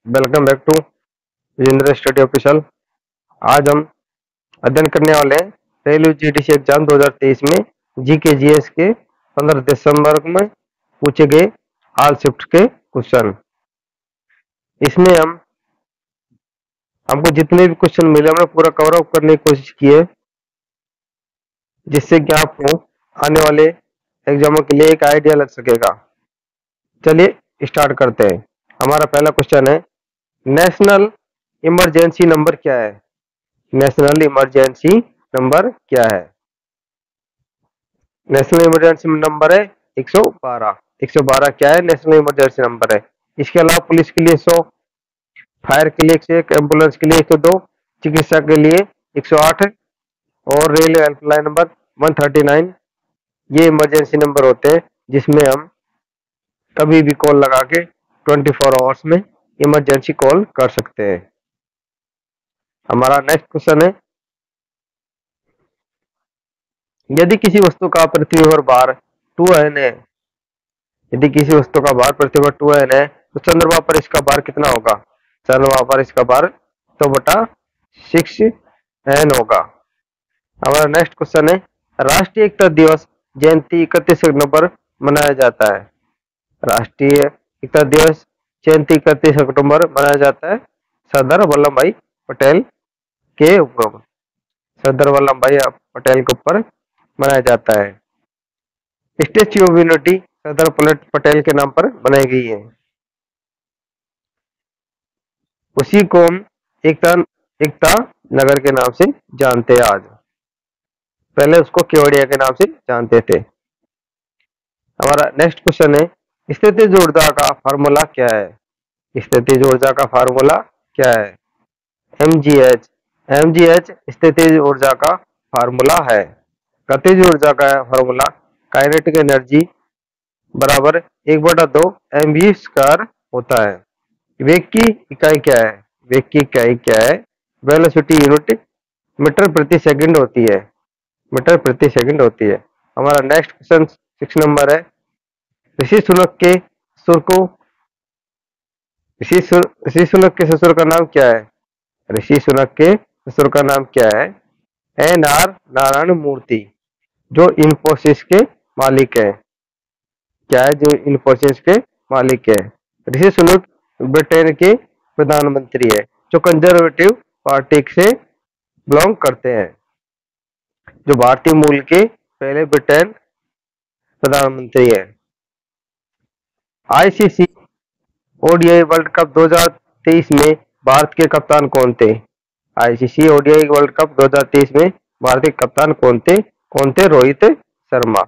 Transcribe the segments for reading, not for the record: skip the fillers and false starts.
Welcome back to Vijendra study official. आज हम अध्ययन करने वाले हैं रेलवे जीडीसी एग्जाम 2023 में जीके जीएस के 15 दिसंबर में पूछे गए ऑल शिफ्ट के क्वेश्चन। इसमें हमको जितने भी क्वेश्चन मिले हमने पूरा कवर अप करने की कोशिश की है, जिससे कि आपको आने वाले एग्जामों के लिए एक आइडिया लग सकेगा। चलिए स्टार्ट करते हैं। हमारा पहला क्वेश्चन है, नेशनल इमरजेंसी नंबर क्या है? नेशनल इमरजेंसी नंबर क्या है? नेशनल इमरजेंसी नंबर है 112। 112 क्या है? नेशनल इमरजेंसी नंबर है। इसके अलावा पुलिस के लिए 100, फायर के लिए 101, एम्बुलेंस के लिए 102, चिकित्सा के लिए 108 और रेलवे हेल्पलाइन नंबर 139। ये इमरजेंसी नंबर होते हैं जिसमें हम कभी भी कॉल लगा के 24 आवर्स में इमरजेंसी कॉल कर सकते हैं। हमारा नेक्स्ट क्वेश्चन है, यदि किसी वस्तु का पृथ्वी पर भार 2n है, यदि किसी वस्तु का भार पृथ्वी पर 2n है तो चंद्रमा पर इसका भार कितना होगा? चंद्रमा पर इसका भार 100/6n होगा। हमारा नेक्स्ट क्वेश्चन है, राष्ट्रीय एकता दिवस जयंती 31 अक्टूबर मनाया जाता है। राष्ट्रीय एकता दिवस जयंती 31 अक्टूबर मनाया जाता है सरदार वल्लभ भाई पटेल के ऊपर। सरदार वल्लभ भाई पटेल के ऊपर मनाया जाता है। Statue of unity Sardar Patel के नाम पर बनाई गई है। उसी को हम एकता एकता नगर के नाम से जानते हैं आज। पहले उसको केवड़िया के नाम से जानते थे। हमारा नेक्स्ट क्वेश्चन है, स्थितिज ऊर्जा का फार्मूला क्या है? स्थितिज ऊर्जा का फार्मूला क्या है? mgh। mgh स्थितिज ऊर्जा का फार्मूला है। गतिज ऊर्जा का फार्मूला काइनेटिक एनर्जी बराबर 1/2 mv² होता है। वेग की इकाई क्या है? वेग की इकाई क्या है? वेलोसिटी यूनिट मीटर प्रति सेकंड होती है। मीटर प्रति सेकंड होती है। हमारा नेक्स्ट क्वेश्चन 6 नंबर है, ऋषि सुनक के ससुर को ऋषि सुनक के ससुर का नाम क्या है? ऋषि सुनक के ससुर का नाम क्या है? NR नारायण मूर्ति, जो इन्फोसिस के मालिक है। क्या है? जो इन्फोसिस के मालिक है। ऋषि सुनक ब्रिटेन के प्रधानमंत्री है, जो कंजर्वेटिव पार्टी से बिलोंग करते हैं, जो भारतीय मूल के पहले ब्रिटेन प्रधानमंत्री है। आईसीसी ओडीआई वर्ल्ड कप 2023 में भारत के कप्तान कौन थे? आईसीसी ओडीआई वर्ल्ड कप 2023 में भारत के कप्तान कौन थे? रोहित शर्मा।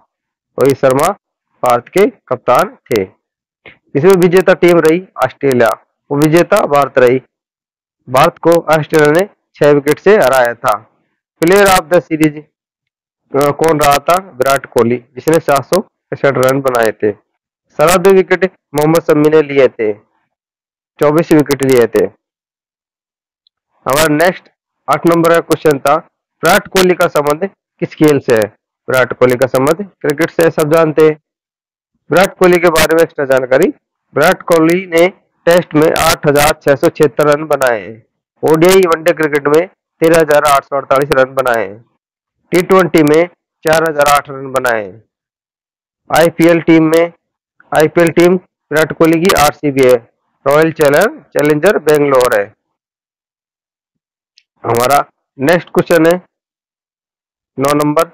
रोहित शर्मा भारत के कप्तान थे। इसमें विजेता टीम रही ऑस्ट्रेलिया, वो विजेता भारत रही। भारत को ऑस्ट्रेलिया ने 6 विकेट से हराया था। प्लेयर ऑफ द सीरीज कौन रहा था? विराट कोहली, जिसने 761 रन बनाए थे। सर्वाधिक विकेट मोहम्मद शमी ने लिए थे, 24 विकेट लिए थे। हमारा नेक्स्ट 8 नंबर का क्वेश्चन था, विराट कोहली का संबंध किस खेल से है? विराट कोहली का संबंध क्रिकेट से, सब जानते हैं। विराट कोहली के बारे में एक्स्ट्रा जानकारी, विराट कोहली ने टेस्ट में 8,676 रन बनाए हैं। ओडीआई वनडे क्रिकेट में 13,848 रन बनाए हैं। T20 में 4,008 रन बनाए हैं। आईपीएल टीम विराट कोहली की आरसीबी है, रॉयल चैलेंजर बेंगलोर है। हमारा नेक्स्ट क्वेश्चन है 9 नंबर।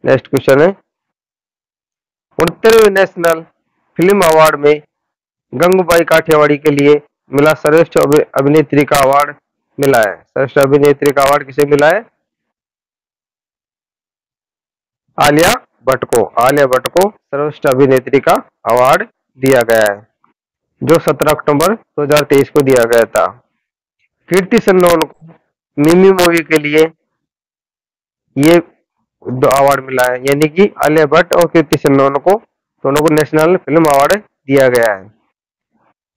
नेक्स्ट क्वेश्चन है, 69वें नेशनल फिल्म अवार्ड में गंगूबाई काठियावाड़ी के लिए मिला सर्वश्रेष्ठ अभिनेत्री का अवार्ड मिला है। सर्वश्रेष्ठ अभिनेत्री का अवार्ड किसे मिला है? आलिया भट्ट को। आलिया भट्ट को सर्वश्रेष्ठ अभिनेत्री का अवार्ड दिया गया है, जो 17 अक्टूबर 2023 को दिया गया था। कीर्ति सन्नोन को मिमी मूवी के लिए ये अवार्ड मिला है, यानी कि आलिया भट्ट और कीर्ति सन्नोन को दोनों को नेशनल फिल्म अवार्ड दिया गया है।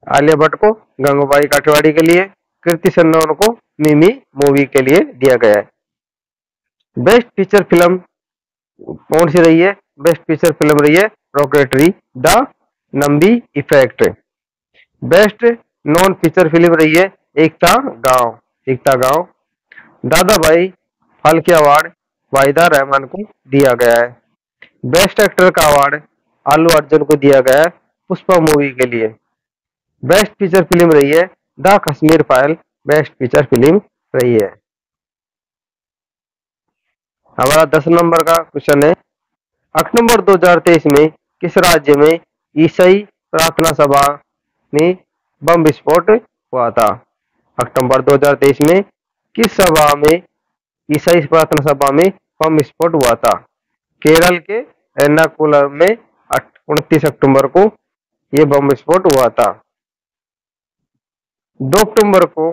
आलिया भट्ट को गंगूबाई काठियावाड़ी के लिए, कीर्ति सन्नोन को मिमी मूवी के लिए दिया गया है। बेस्ट फीचर फिल्म कौन सी रही है? बेस्ट फीचर फिल्म रही है rocketry the Nambi effect. Best non feature film रही है एकता गांव। एकता गांव। दादा भाई फाल्के अवार्ड वाहिदा रहमान को दिया गया है। बेस्ट एक्टर का अवार्ड आलू अर्जुन को दिया गया है पुष्पा मूवी के लिए। बेस्ट फीचर फिल्म रही है the Kashmir file. Best feature film रही है। हमारा 10 नंबर का क्वेश्चन है, अक्टूबर 2023 में किस राज्य में ईसाई प्रार्थना सभा में बम विस्फोट हुआ था? अक्टूबर 2023 में किस सभा में ईसाई प्रार्थना सभा में बम विस्फोट हुआ था? केरल के एर्नाकुलम में 29 अक्टूबर को यह बम विस्फोट हुआ था। 2 अक्टूबर को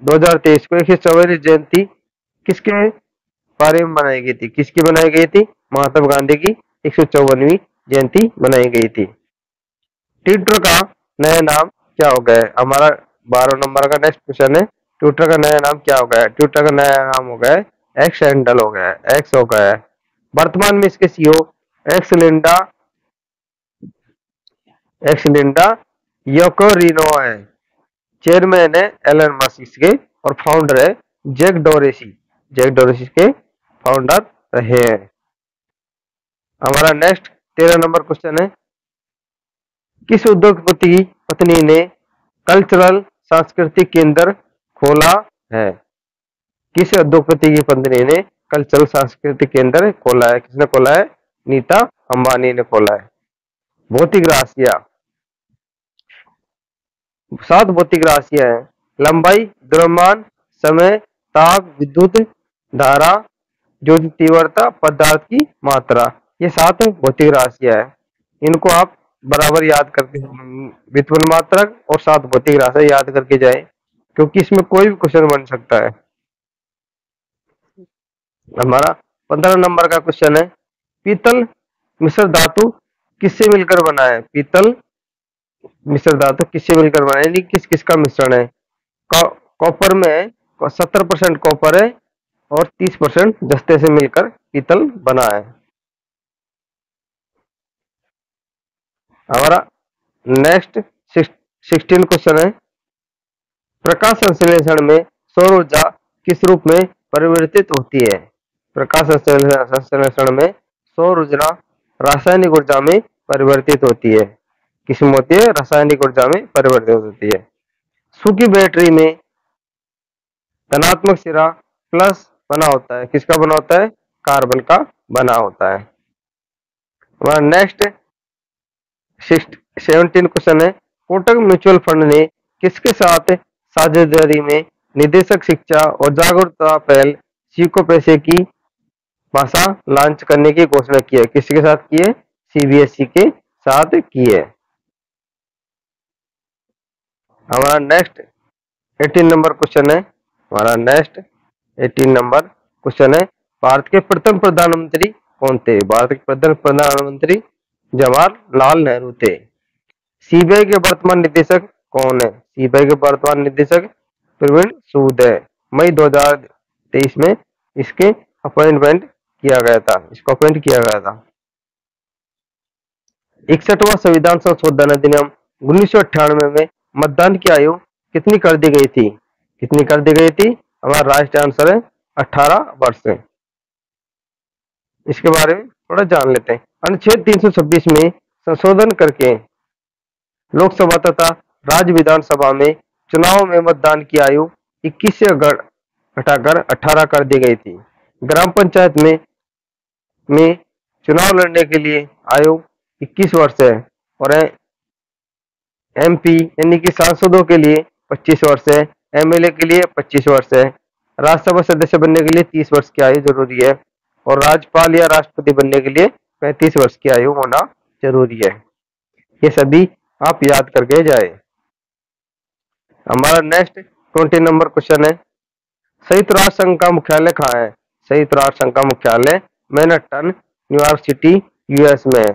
2023 को 154वीं जयंती किसके बारे में मनाई गई थी? किसकी बनाई गई थी? महात्मा गांधी की 154वीं जयंती मनाई गई थी। ट्विटर का नया नाम क्या हो गया है? हमारा 12 नंबर का नेक्स्ट क्वेश्चन है, ट्विटर का नया नाम क्या हो गया है? ट्विटर का नया नाम हो गया है एक्स हैंडल हो गया है, एक्स हो गया है। वर्तमान में इसके सीईओ एक्स लिंडा योकोरिनो है। चेयरमैन है एलन मस्क इसके और फाउंडर है जैक डोरेसी। जैक डोरेसी के फाउंडर रहे हैं। हमारा नेक्स्ट 13 नंबर क्वेश्चन है, किस उद्योगपति की पत्नी ने कल्चरल सांस्कृतिक केंद्र खोला है? किस उद्योगपति की पत्नी ने कल्चरल सांस्कृतिक केंद्र खोला है? किसने खोला है? नीता अंबानी ने खोला है। भौतिक राशियां। 7 भौतिक राशियां हैं, लंबाई, द्रव्यमान, समय, ताप, विद्युत धारा, ज्योति तीव्रता, पदार्थ की मात्रा। ये 7 भौतिक राशियां हैं। इनको आप बराबर याद करके व्युत्पन्न मात्रक और 7 भौतिक राशियां याद करके जाए, क्योंकि इसमें कोई भी क्वेश्चन बन सकता है। हमारा 15 नंबर का क्वेश्चन है, पीतल मिश्र धातु किससे मिलकर बना है? पीतल मिश्र धातु किससे मिलकर बना है, यानी किस किस का मिश्रण है? कॉपर में 70% कॉपर है और 30% जस्ते से मिलकर पीतल बना है। हमारा नेक्स्ट 16 क्वेश्चन है, प्रकाश संश्लेषण में सौर ऊर्जा किस रूप में परिवर्तित होती है? प्रकाश संश्लेषण में सौर ऊर्जा रासायनिक ऊर्जा में परिवर्तित होती है। किसमें होती है? रासायनिक ऊर्जा में परिवर्तित होती है। सूखी बैटरी में धनात्मक सिरा प्लस बना होता है, किसका बना होता है? कार्बन का बना होता है। हमारा नेक्स्ट 17 क्वेश्चन है, कोटक म्यूचुअल फंड ने किसके साथ साझेदारी में निदेशक शिक्षा और जागरूकता पहल सीखो पैसे की भाषा लॉन्च करने की घोषणा की है? किसके साथ की है? सीबीएसई के साथ की है। हमारा नेक्स्ट 18 नंबर क्वेश्चन है, हमारा नेक्स्ट 18 नंबर क्वेश्चन है, भारत के प्रथम प्रधानमंत्री कौन थे? भारत के प्रथम प्रधानमंत्री जवाहरलाल नेहरू थे। सीबीआई के वर्तमान निदेशक कौन है? सीबीआई के वर्तमान निदेशक प्रवीण सूद है। मई 2023 में इसके अपॉइंटमेंट किया गया था, इसको अपॉइंट किया गया था। 61वां संविधान संशोधन अधिनियम 1998 में मतदान की आयु कितनी कर दी गई थी? कितनी कर दी गई थी? हमारा राइट आंसर है 18 वर्ष। इसके बारे में थोड़ा जान लेते हैं। अनुच्छेद 326 में संशोधन करके लोकसभा तथा राज्य विधानसभा में चुनाव में मतदान की आयु 21 से घटाकर 18 कर दी गई थी। ग्राम पंचायत में चुनाव लड़ने के लिए आयु 21 वर्ष है और एमपी यानी कि सांसदों के लिए 25 वर्ष है, एमएलए के लिए 25 वर्ष है, राज्यसभा सदस्य बनने के लिए 30 वर्ष की आयु जरूरी है और राज्यपाल या राष्ट्रपति बनने के लिए 35 वर्ष की आयु होना जरूरी है। ये सभी आप याद करके जाए। हमारा नेक्स्ट 20 नंबर क्वेश्चन है, संयुक्त राष्ट्र संघ का मुख्यालय कहाँ है? संयुक्त राष्ट्र संघ का मुख्यालय मैनहट्टन न्यूयॉर्क सिटी यूएस में है।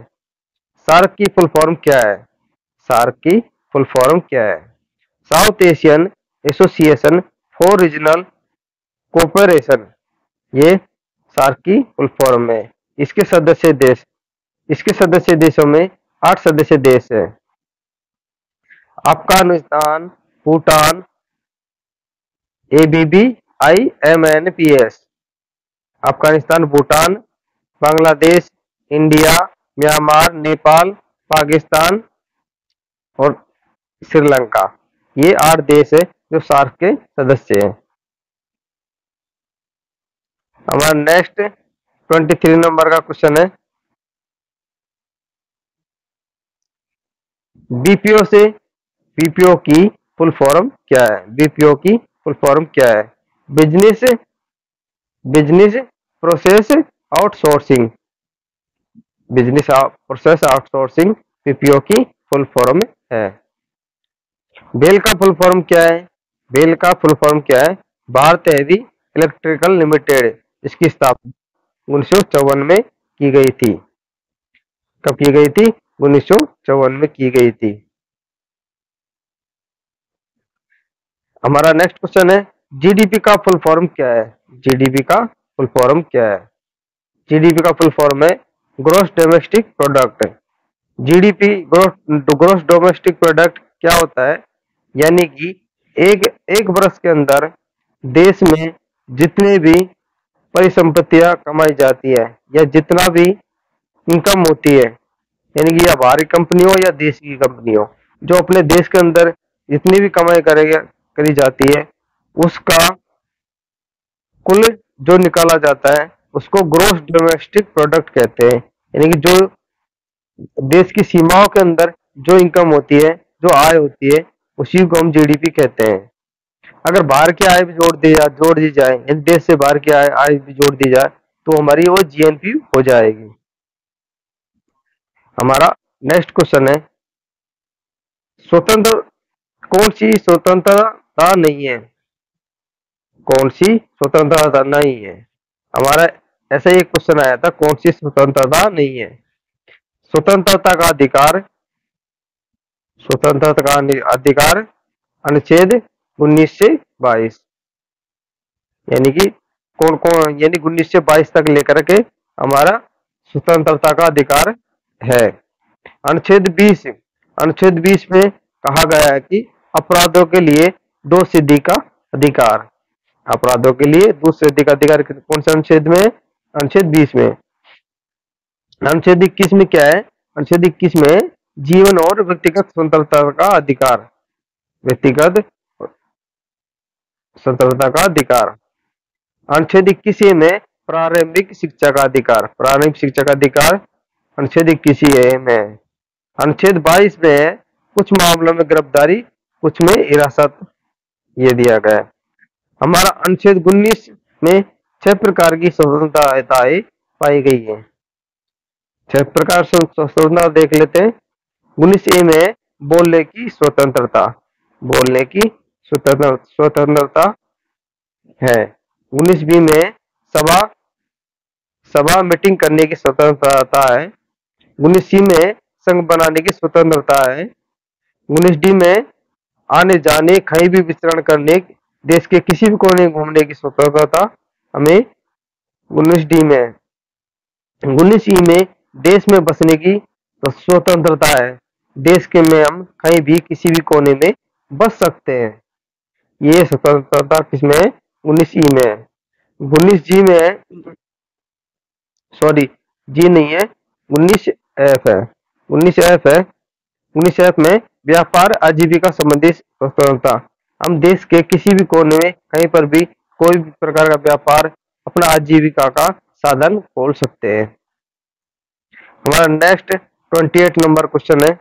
सार्क की फुल फॉर्म क्या है? सार्क की फुल फॉर्म क्या है? South Asian association for regional cooperation. ये सार्क की फुल फॉर्म है। इसके सदस्य देशों में 8 सदस्य देश हैं। Afghanistan, Bhutan, ABBIMNPS। Afghanistan, Bhutan, Bangladesh, India, Myanmar, Nepal, Pakistan और श्रीलंका। ये 8 देश है जो सार्क के सदस्य हैं। हमारा नेक्स्ट 23 नंबर का क्वेश्चन है, बीपीओ से बीपीओ की फुल फॉर्म क्या है? बीपीओ की फुल फॉर्म क्या है? Business business process outsourcing. Business process outsourcing BPO की फुल फॉर्म है। बेल का फुल फॉर्म क्या है? बेल का फुल फॉर्म क्या है? Bharat heavy electrical limited. इसकी स्थापना 1954 में की गई थी। कब की गई थी? 1954 में की गई थी। हमारा नेक्स्ट क्वेश्चन है, जीडीपी का फुल फॉर्म क्या है? जीडीपी का फुल फॉर्म क्या है? जीडीपी का फुल फॉर्म है gross domestic product. GDP gross domestic product क्या होता है? यानी कि एक एक वर्ष के अंदर देश में जितने भी परिसंपत्तियां कमाई जाती है या जितना भी इनकम होती है, यानी कि या बाहरी कंपनी हो या देश की कंपनी हो, जो अपने देश के अंदर जितनी भी कमाई करी जाती है उसका कुल जो निकाला जाता है उसको ग्रोस डोमेस्टिक प्रोडक्ट कहते हैं। यानी कि जो देश की सीमाओं के अंदर जो इनकम होती है, जो आय होती है, उसी को हम जीडीपी कहते हैं। अगर बाहर की आय भी जोड़ दी जाए, यानी देश से बाहर की आय भी जोड़ दी जाए तो हमारी वो जीएनपी हो जाएगी। हमारा नेक्स्ट क्वेश्चन है, स्वतंत्र कौन सी स्वतंत्रता नहीं है? कौन सी स्वतंत्रता नहीं है? हमारा ऐसा ही एक क्वेश्चन आया था, कौन सी स्वतंत्रता नहीं है? स्वतंत्रता का अधिकार, स्वतंत्रता का अधिकार अनुच्छेद 19 से 22। यानी कि कौन कौन, यानी 19 से 22 तक लेकर के हमारा स्वतंत्रता का अधिकार है। अनुच्छेद 20, अनुच्छेद 20 में कहा गया है कि अपराधों के लिए दोष सिद्धि का अधिकार। अपराधों के लिए दोष सिद्धि का अधिकार कौन से अनुच्छेद में? अनुच्छेद 20 में। अनुच्छेद 21 में क्या है? अनुच्छेद 21 में जीवन और व्यक्तिगत स्वतंत्रता का अधिकार, व्यक्तिगत स्वतंत्रता का अधिकार। अनुच्छेद 21 में प्रारंभिक शिक्षा का अधिकार, प्रारंभिक शिक्षा का अधिकार अनुच्छेद 21 में। अनुच्छेद 22 में कुछ मामलों में गिरफ्तारी, कुछ में हिरासत, ये दिया गया है। हमारा अनुच्छेद 19 में 6 प्रकार की स्वतंत्रताएं पाई गई है। 6 प्रकार स्वतंत्रता देख लेते हैं। 19A में बोलने की स्वतंत्रता, बोलने की स्वतंत्रता है। 19B में सभा सभा मीटिंग करने की स्वतंत्रता है। 19C में संघ बनाने की स्वतंत्रता है। 19D में आने जाने, कहीं भी विचरण करने, देश के किसी भी कोने घूमने की स्वतंत्रता हमें 19D में है। 19E में देश में बसने की स्वतंत्रता है। देश के में हम कहीं भी किसी भी कोने में बस सकते हैं। ये स्वतंत्रता किसमें है? 19E में है। 19G में है, सॉरी जी नहीं है, 19F है। 19F है। 19F में व्यापार आजीविका संबंधी स्वतंत्रता। हम देश के किसी भी कोने में कहीं पर भी कोई भी प्रकार का व्यापार, अपना आजीविका का साधन खोल सकते हैं। हमारा नेक्स्ट 28 नंबर क्वेश्चन है,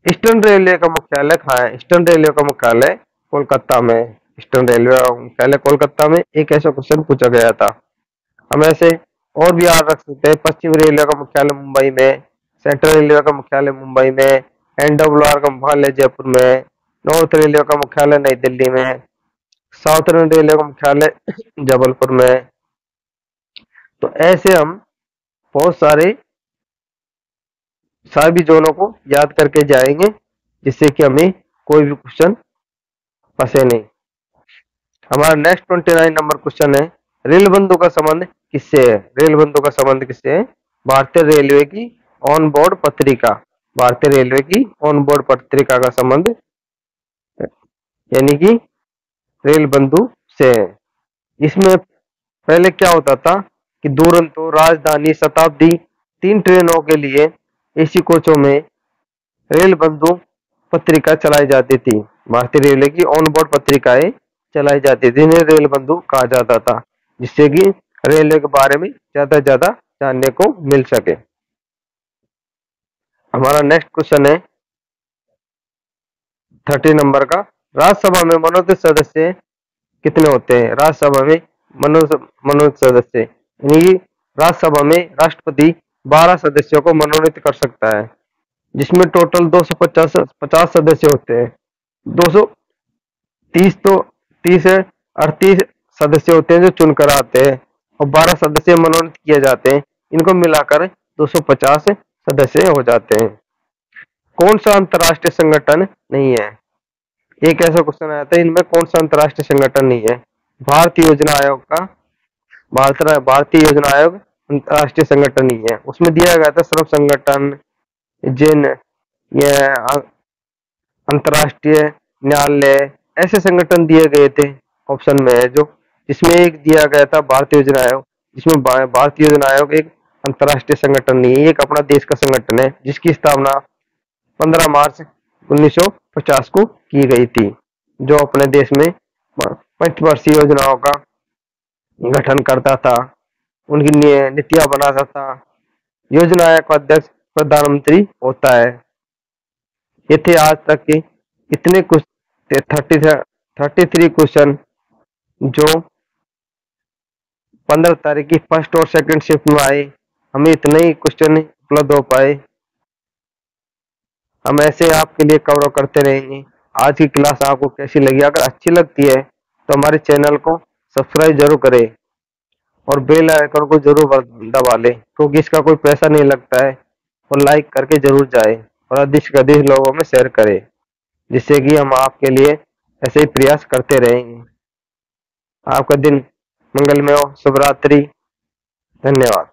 ईस्टर्न रेलवे का मुख्यालय कहाँ है? ईस्टर्न रेलवे का मुख्यालय कोलकाता में। ईस्टर्न रेलवे का मुख्यालय कोलकाता में। एक ऐसा क्वेश्चन पूछा गया था। हम ऐसे और भी याद रख सकते हैं, पश्चिम रेलवे का मुख्यालय मुंबई में, सेंट्रल रेलवे का मुख्यालय मुंबई में, NWR का मुख्यालय जयपुर में, नॉर्थ रेलवे का मुख्यालय नई दिल्ली में, साउथर्न रेलवे का मुख्यालय जबलपुर में। तो ऐसे हम बहुत सारे सभी जोनों को याद करके जाएंगे, जिससे कि हमें कोई भी क्वेश्चन फंसे नहीं। हमारा नेक्स्ट 29 नंबर क्वेश्चन है, रेल बंधु का संबंध किससे है? रेल बंधु का संबंध किससे है? भारतीय रेलवे की ऑन बोर्ड पत्रिका, भारतीय रेलवे की ऑन बोर्ड पत्रिका का संबंध यानी कि रेल बंधु से है। इसमें पहले क्या होता था कि दुरंतो, राजधानी, शताब्दी 3 ट्रेनों के लिए एसी कोचों में रेल बंधु पत्रिका चलाई जाती थी। भारतीय रेलवे की ऑन बोर्ड पत्रिकाएं चलाई जाती थी, इन्हें रेल बंधु कहा जाता था, जिससे कि रेलवे के बारे में ज्यादा से ज्यादा जानने को मिल सके। हमारा नेक्स्ट क्वेश्चन है 30 नंबर का। राज्यसभा में मनोनीत सदस्य कितने होते हैं? राज्यसभा में मनोनीत सदस्य यानी कि राज्यसभा में राष्ट्रपति 12 सदस्यों को मनोनीत कर सकता है, जिसमें टोटल 250 सदस्य होते हैं। 230 तो 38 सदस्य होते हैं जो चुनकर आते हैं, और 12 सदस्य मनोनीत किए जाते हैं। इनको मिलाकर 250 सदस्य हो जाते हैं। कौन सा अंतर्राष्ट्रीय संगठन नहीं है? एक ऐसा क्वेश्चन आया था, इनमें कौन सा अंतर्राष्ट्रीय संगठन नहीं है? भारतीय योजना आयोग का भारतीय योजना आयोग अंतर्राष्ट्रीय संगठन नहीं है। उसमें दिया गया था श्रम संगठन, जिन ये अंतर्राष्ट्रीय न्यायालय, ऐसे संगठन दिए गए थे ऑप्शन में है जो, जिसमें एक दिया गया था भारतीय योजना आयोग, जिसमें भारतीय योजना आयोग एक अंतर्राष्ट्रीय संगठन नहीं है, एक अपना देश का संगठन है, जिसकी स्थापना 15 मार्च 1950 को की गई थी, जो अपने देश में पंचवर्षीय योजनाओं का गठन करता था, उनकी नीतियां बनाता था। योजना आयोग का अध्यक्ष प्रधानमंत्री होता है। ये थे आज तक के इतने कुछ 33 क्वेश्चन जो 15 तारीख की फर्स्ट और सेकंड शिफ्ट में आए। हमें इतने ही क्वेश्चन उपलब्ध हो पाए। हम ऐसे आपके लिए कवर करते रहेंगे। आज की क्लास आपको कैसी लगी? अगर अच्छी लगती है तो हमारे चैनल को सब्सक्राइब जरूर करें और बेल आइकन को जरूर दबा लें, क्योंकि इसका कोई पैसा नहीं लगता है। और लाइक करके जरूर जाए और अधिक से अधिक लोगों में शेयर करें, जिससे कि हम आपके लिए ऐसे ही प्रयास करते रहेंगे। आपका दिन मंगलमय हो। शुभ रात्रि। धन्यवाद।